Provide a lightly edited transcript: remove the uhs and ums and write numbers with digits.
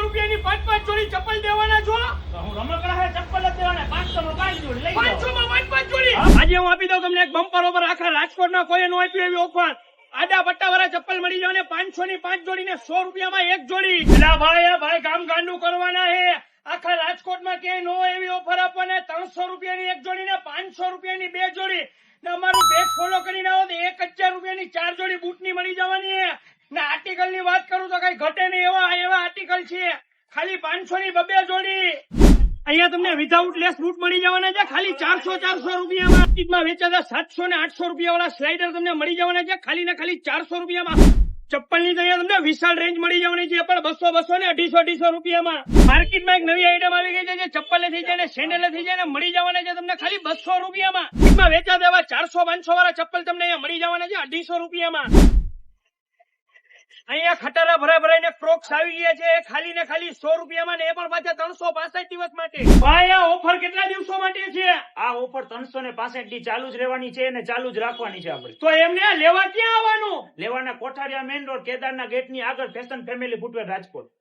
રૂપિયાની 5-5 જોડી ચપ્પલ દેવાના છો? હું રમકડા હે ચપ્પલ જ દેવાના 500 માં 5 જોડી લઈ 500 માં 5-5 જોડી. આજે હું આપી દઉં તમને એક બમ્પર ઓફર. આખા રાજકોટમાં કોઈ નો આપ્યું એવી ઓફર. આડા પટ્ટા વાળા ચપ્પલ મળી જાવ ને 500 ની 5 જોડી ને 100 રૂપિયામાં એક જોડી. એલા ભાઈ કામ ગાંડું કરવાના હે. આખા રાજકોટમાં ક્યાંય નો એવી ઓફર આપવાને 300 રૂપિયાની એક જોડી ને 500 રૂપિયાની બે જોડી. ને અમારું પેજ ફોલો કરીને આવો તો 1000 રૂપિયાની 4 જોડી બૂટની મળી જવાની છે. ને આર્ટિકલ ની વાત કરું તો કઈ ઘટે નહીં એવા આર્ટિકલ છે. ખાલી 500 ની 2 જોડી. અહીંયા તમને વિધાઉટ લેસ બૂટ મળી જવાના છે ખાલી 400 રૂપિયામાં. માર્કેટમાં વેચાતા 700 ને 800 રૂપિયા વાળા સ્લાઇડર તમને મળી જવાના છે ખાલી ને ખાલી 400 રૂપિયામાં. ચપ્પલ ની અહીંયા તમને વિશાળ રેન્જ મળી જવાની છે પણ 200 ને 250 રૂપિયામાં. માર્કેટમાં એક નવી આઈટમ આવી ગઈ છે જે ચપ્પલ થઈ જાય ને સેન્ડલ થઈ જાય ને મળી જવાના છે તમને ખાલી 200 રૂપિયામાં. માર્કેટમાં વેચાતા એવા 400-500 વાળા ચપ્પલ તમને અહીંયા મળી જવાના છે 250 રૂપિયામાં. અહીંયા ખટારા ભરાઈને ક્રોક્સ આવી ગયા છે ખાલી ને ખાલી 100 રૂપિયામાં ને એ પણ પાછા 365 દિવસ માટે. ભાઈ આ ઓફર કેટલા દિવસો માટે છે? આ ઓફર 365 દી ચાલુ જ રહેવાની છે અને ચાલુ જ રાખવાની છે આપણે. તો એમને લેવા ક્યાં આવવાનું? લેવાના કોઠારિયા મેઇન રોડ કેદારના ગેટ ની આગળ ફેશન ફેમિલી ફૂટવેર રાજકોટ.